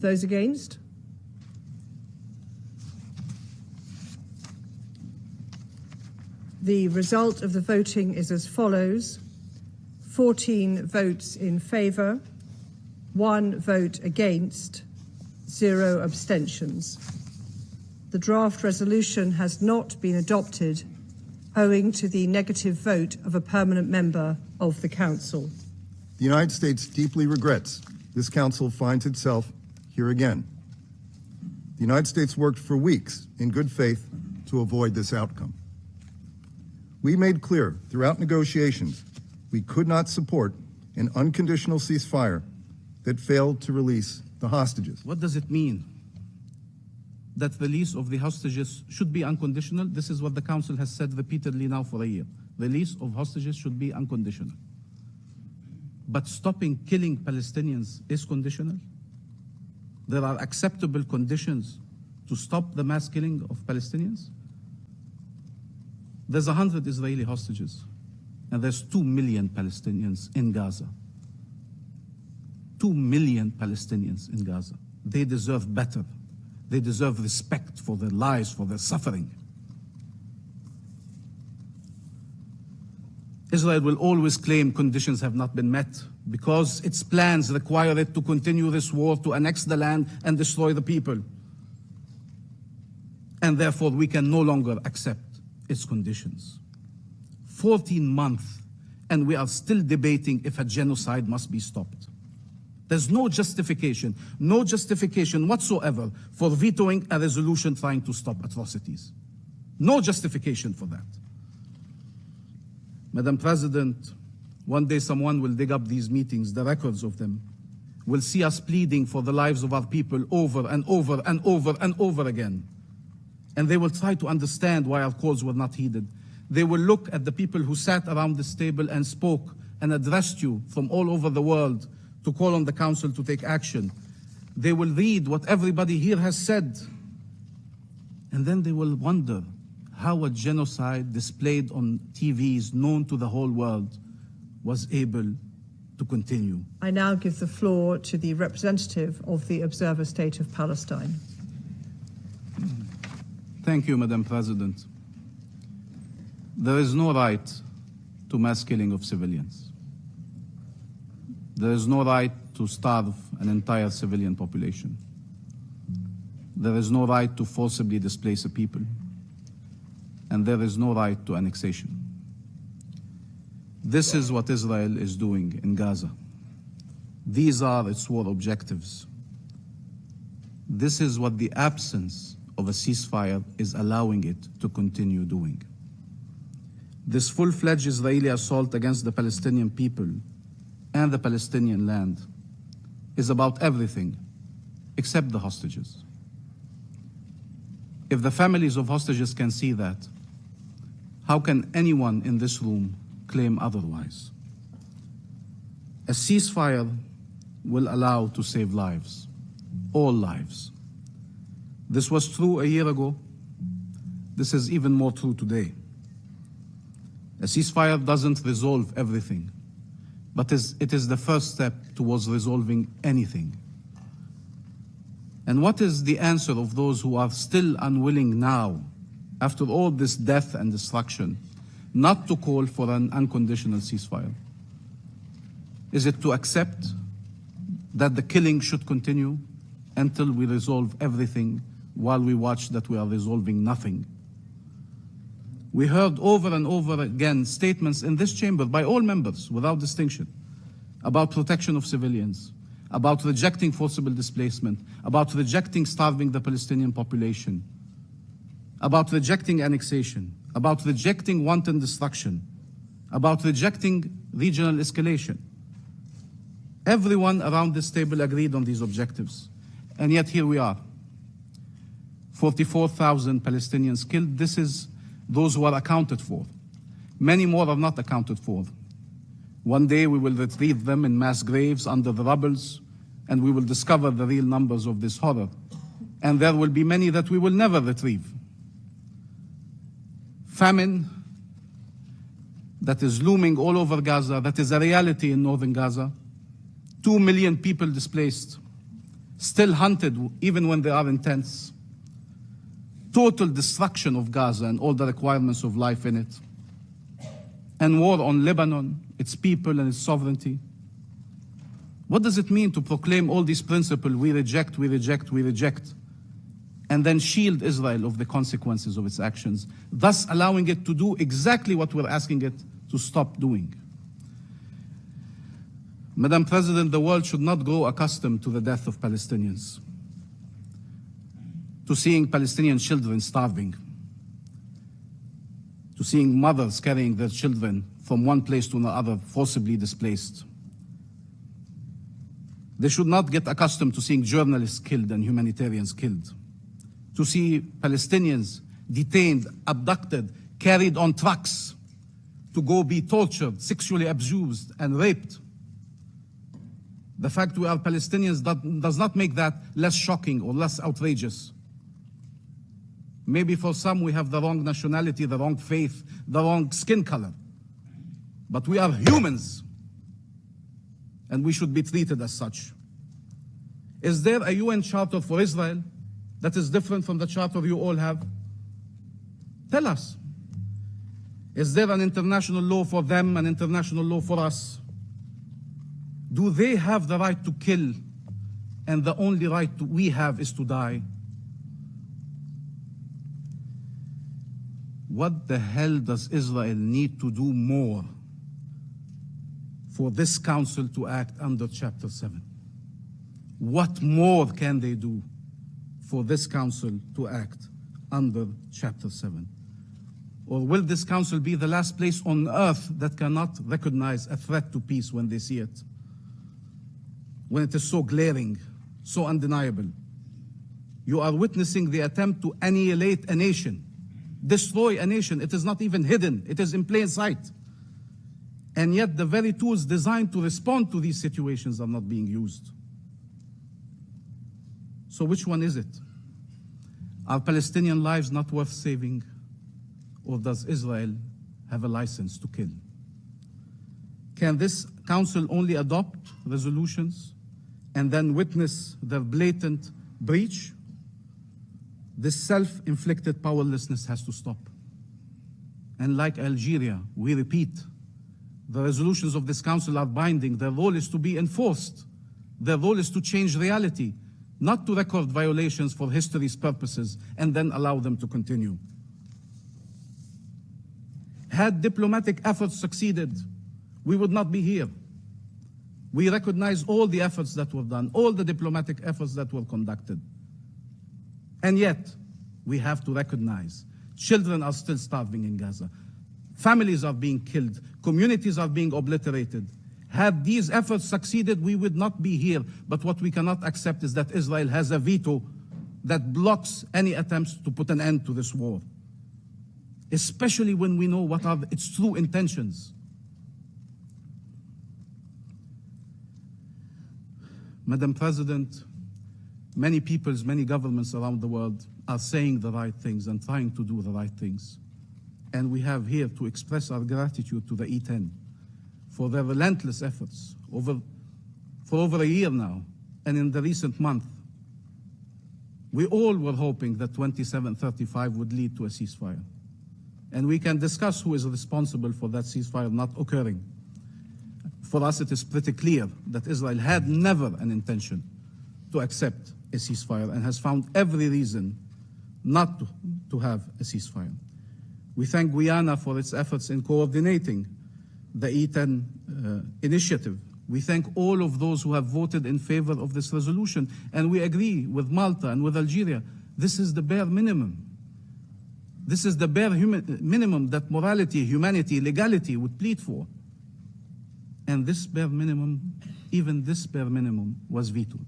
Those against? The result of the voting is as follows: 14 votes in favour, 1 vote against, 0 abstentions. The draft resolution has not been adopted owing to the negative vote of a permanent member of the Council. The United States deeply regrets this Council finds itself here again. The United States worked for weeks in good faith to avoid this outcome. We made clear throughout negotiations we could not support an unconditional ceasefire that failed to release the hostages. What does it mean that release of the hostages should be unconditional? This is what the Council has said repeatedly now for a year. Release of hostages should be unconditional. But stopping killing Palestinians is conditional? There are acceptable conditions to stop the mass killing of Palestinians? There's 100 Israeli hostages, and there's 2 million Palestinians in Gaza. 2 million Palestinians in Gaza. They deserve better. They deserve respect for their lives, for their suffering. Israel will always claim conditions have not been met because its plans require it to continue this war, to annex the land and destroy the people. And therefore, we can no longer accept its conditions. 14 months, and we are still debating if a genocide must be stopped. There's no justification whatsoever for vetoing a resolution trying to stop atrocities. No justification for that. Madam President, one day someone will dig up these meetings, the records of them, will see us pleading for the lives of our people over and over and over and over again. And they will try to understand why our calls were not heeded. They will look at the people who sat around this table and spoke and addressed you from all over the world to call on the Council to take action. They will read what everybody here has said. And then they will wonder how a genocide displayed on TVs known to the whole world was able to continue. I now give the floor to the representative of the Observer State of Palestine. Thank you, Madam President. There is no right to mass killing of civilians. There is no right to starve an entire civilian population. There is no right to forcibly displace a people. And there is no right to annexation. This is what Israel is doing in Gaza. These are its war objectives. This is what the absence of a ceasefire is allowing it to continue doing. This full-fledged Israeli assault against the Palestinian people and the Palestinian land is about everything except the hostages. If the families of hostages can see that, how can anyone in this room claim otherwise? A ceasefire will allow to save lives, all lives. This was true a year ago. This is even more true today. A ceasefire doesn't resolve everything, but it is the first step towards resolving anything. And what is the answer of those who are still unwilling now, after all this death and destruction, not to call for an unconditional ceasefire? Is it to accept that the killing should continue until we resolve everything, while we watch that we are resolving nothing? We heard over and over again statements in this chamber by all members without distinction about protection of civilians, about rejecting forcible displacement, about rejecting starving the Palestinian population, about rejecting annexation, about rejecting wanton destruction, about rejecting regional escalation. Everyone around this table agreed on these objectives. And yet here we are. 44,000 Palestinians killed. This is those who are accounted for. Many more are not accounted for. One day we will retrieve them in mass graves under the rubbles, and we will discover the real numbers of this horror. And there will be many that we will never retrieve. Famine that is looming all over Gaza, that is a reality in northern Gaza. 2 million people displaced. still hunted even when they are in tents, total destruction of Gaza and all the requirements of life in it, and war on Lebanon, its people and its sovereignty. What does it mean to proclaim all these principles, we reject, we reject, we reject, and then shield Israel of the consequences of its actions, thus allowing it to do exactly what we're asking it to stop doing? Madam President, the world should not grow accustomed to the death of Palestinians, to seeing Palestinian children starving, to seeing mothers carrying their children from one place to another, forcibly displaced. They should not get accustomed to seeing journalists killed and humanitarians killed, to see Palestinians detained, abducted, carried on trucks to go be tortured, sexually abused, and raped. The fact we are Palestinians does not make that less shocking or less outrageous. Maybe for some we have the wrong nationality, the wrong faith, the wrong skin color. But we are humans, and we should be treated as such. Is there a UN charter for Israel that is different from the charter you all have? Tell us. Is there an international law for them, an international law for us? Do they have the right to kill, and the only right we have is to die? What the hell does Israel need to do more for this council to act under Chapter 7? What more can they do for this council to act under Chapter 7? Or will this council be the last place on earth that cannot recognize a threat to peace when they see it? When it is so glaring, so undeniable? You are witnessing the attempt to annihilate a nation, destroy a nation. It is not even hidden, it is in plain sight. And yet the very tools designed to respond to these situations are not being used. So which one is it? Are Palestinian lives not worth saving? Or does Israel have a license to kill? Can this council only adopt resolutions and then witness their blatant breach? This self-inflicted powerlessness has to stop. And like Algeria, we repeat, the resolutions of this council are binding. Their role is to be enforced. Their role is to change reality, not to record violations for history's purposes and then allow them to continue. Had diplomatic efforts succeeded, we would not be here. We recognize all the efforts that were done, all the diplomatic efforts that were conducted. And yet, we have to recognize children are still starving in Gaza. Families are being killed. Communities are being obliterated. Had these efforts succeeded, we would not be here. But what we cannot accept is that Israel has a veto that blocks any attempts to put an end to this war, especially when we know what are its true intentions. Madam President, many peoples, many governments around the world are saying the right things and trying to do the right things. And we have here to express our gratitude to the E10 for their relentless efforts for over a year now, and in the recent month. We all were hoping that 2735 would lead to a ceasefire. And we can discuss who is responsible for that ceasefire not occurring. For us, it is pretty clear that Israel had never an intention to accept a ceasefire and has found every reason not to have a ceasefire. We thank Guyana for its efforts in coordinating the E10 initiative. We thank all of those who have voted in favor of this resolution, and we agree with Malta and with Algeria. This is the bare minimum. This is the bare minimum that morality, humanity, legality would plead for. And this bare minimum, even this bare minimum, was vetoed.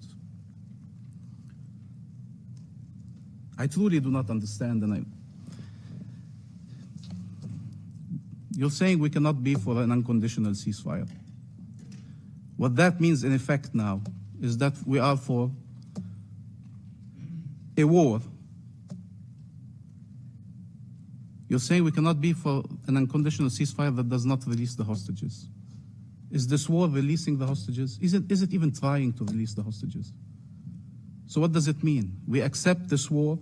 I truly do not understand, and you're saying we cannot be for an unconditional ceasefire. What that means in effect now is that we are for a war. You're saying we cannot be for an unconditional ceasefire that does not release the hostages. Is this war releasing the hostages? Is it even trying to release the hostages? So what does it mean? We accept this war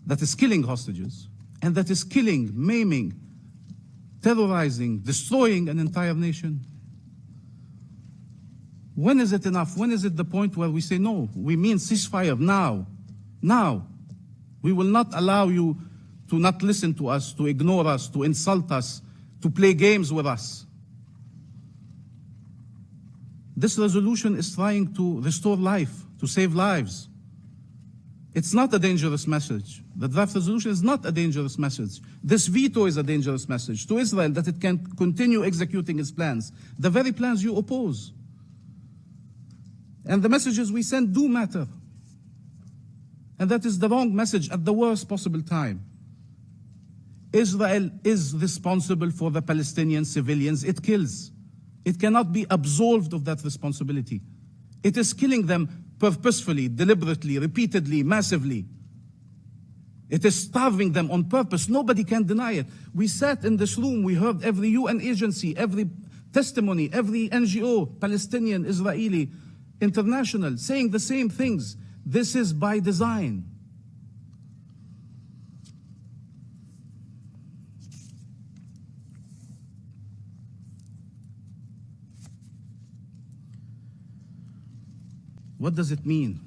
that is killing hostages and that is killing, maiming, terrorizing, destroying an entire nation. When is it enough? When is it the point where we say, no, we mean ceasefire now? Now. We will not allow you to not listen to us, to ignore us, to insult us, to play games with us. This resolution is trying to restore life, to save lives. It's not a dangerous message. The draft resolution is not a dangerous message. This veto is a dangerous message to Israel that it can continue executing its plans, the very plans you oppose. And the messages we send do matter. And that is the wrong message at the worst possible time. Israel is responsible for the Palestinian civilians it kills. It cannot be absolved of that responsibility. It is killing them purposefully, deliberately, repeatedly, massively. It is starving them on purpose. Nobody can deny it. We sat in this room, we heard every UN agency, every testimony, every NGO, Palestinian, Israeli, international, saying the same things. This is by design. What does it mean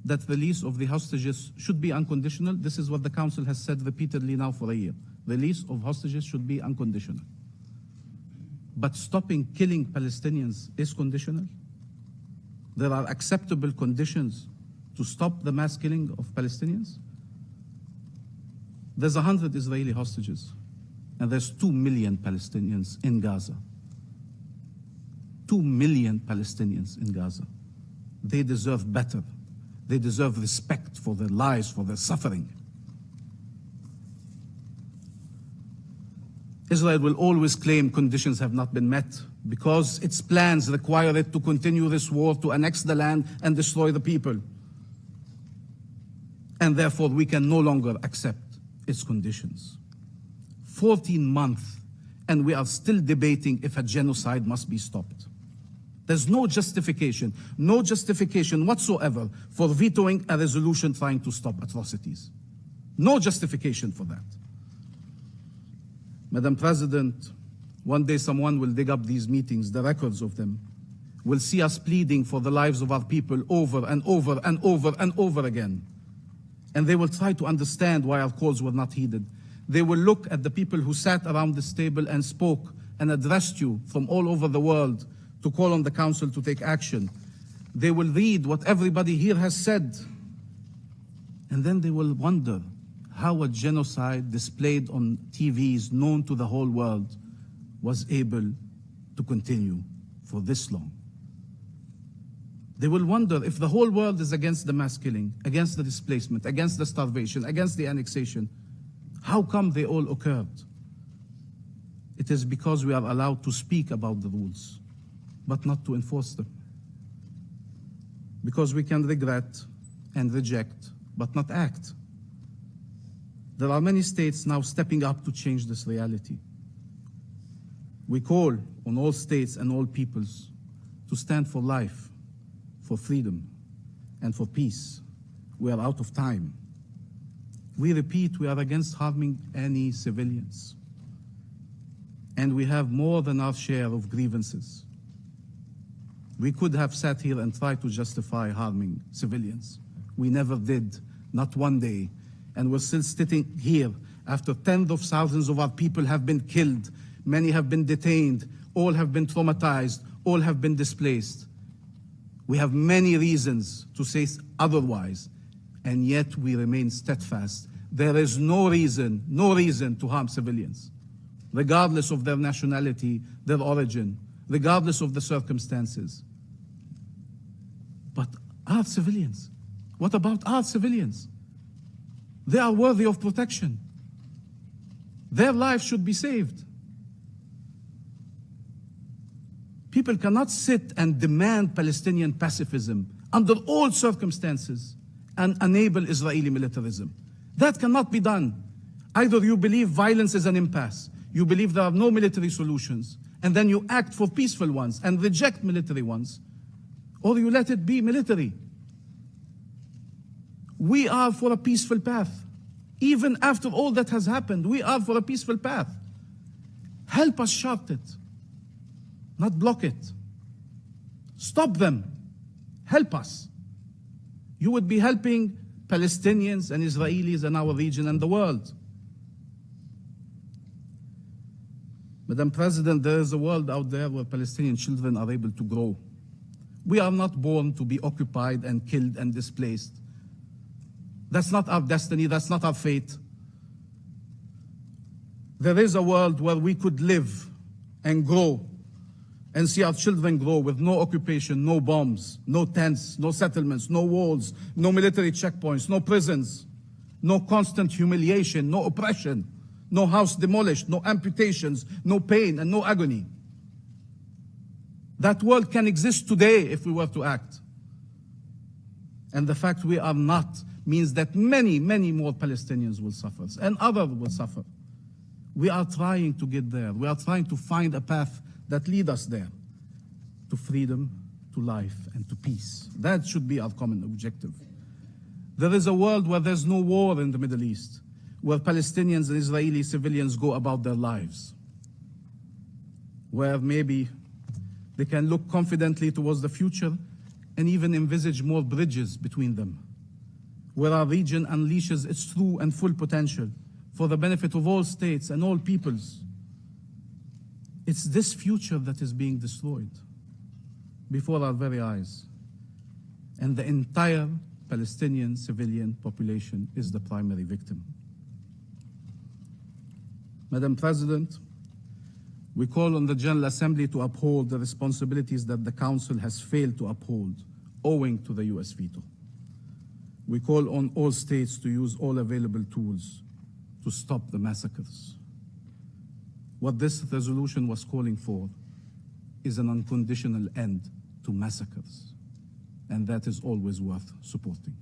that release of the hostages should be unconditional? This is what the Council has said repeatedly now for a year. Release of hostages should be unconditional. But stopping killing Palestinians is conditional? There are acceptable conditions to stop the mass killing of Palestinians? There's 100 Israeli hostages, and there's 2 million Palestinians in Gaza. 2 million Palestinians in Gaza. They deserve better. They deserve respect for their lives, for their suffering. Israel will always claim conditions have not been met because its plans require it to continue this war, to annex the land and destroy the people. And therefore, we can no longer accept its conditions. 14 months, and we are still debating if a genocide must be stopped. There's no justification whatsoever for vetoing a resolution trying to stop atrocities. No justification for that. Madam President, one day someone will dig up these meetings, the records of them, will see us pleading for the lives of our people over and over and over and over again. And they will try to understand why our calls were not heeded. They will look at the people who sat around this table and spoke and addressed you from all over the world to call on the Council to take action. They will read what everybody here has said. And then they will wonder how a genocide displayed on TVs known to the whole world was able to continue for this long. They will wonder if the whole world is against the mass killing, against the displacement, against the starvation, against the annexation, how come they all occurred? It is because we are allowed to speak about the rules, but not to enforce them. Because we can regret and reject, but not act. There are many states now stepping up to change this reality. We call on all states and all peoples to stand for life, for freedom, and for peace. We are out of time. We repeat, we are against harming any civilians. And we have more than our share of grievances. We could have sat here and tried to justify harming civilians. We never did, not one day. And we're still sitting here after tens of thousands of our people have been killed. Many have been detained. All have been traumatized. All have been displaced. We have many reasons to say otherwise, and yet we remain steadfast. There is no reason to harm civilians, regardless of their nationality, their origin, regardless of the circumstances. But our civilians, what about our civilians? They are worthy of protection. Their lives should be saved. People cannot sit and demand Palestinian pacifism under all circumstances and enable Israeli militarism. That cannot be done. Either you believe violence is an impasse, you believe there are no military solutions, and then you act for peaceful ones and reject military ones, or you let it be military. We are for a peaceful path. Even after all that has happened, we are for a peaceful path. Help us chart it, not block it. Stop them. Help us. You would be helping Palestinians and Israelis in our region and the world. Madam President, there is a world out there where Palestinian children are able to grow. We are not born to be occupied and killed and displaced. That's not our destiny, that's not our fate. There is a world where we could live and grow and see our children grow with no occupation, no bombs, no tents, no settlements, no walls, no military checkpoints, no prisons, no constant humiliation, no oppression, no house demolished, no amputations, no pain and no agony. That world can exist today if we were to act. And the fact we are not means that many, many more Palestinians will suffer and others will suffer. We are trying to get there. We are trying to find a path that leads us there, to freedom, to life, and to peace. That should be our common objective. There is a world where there's no war in the Middle East, where Palestinians and Israeli civilians go about their lives, where maybe they can look confidently towards the future and even envisage more bridges between them, where our region unleashes its true and full potential for the benefit of all states and all peoples. It's this future that is being destroyed before our very eyes. And the entire Palestinian civilian population is the primary victim. Madam President, we call on the General Assembly to uphold the responsibilities that the Council has failed to uphold owing to the US veto. We call on all states to use all available tools to stop the massacres. What this resolution was calling for is an unconditional end to massacres, and that is always worth supporting.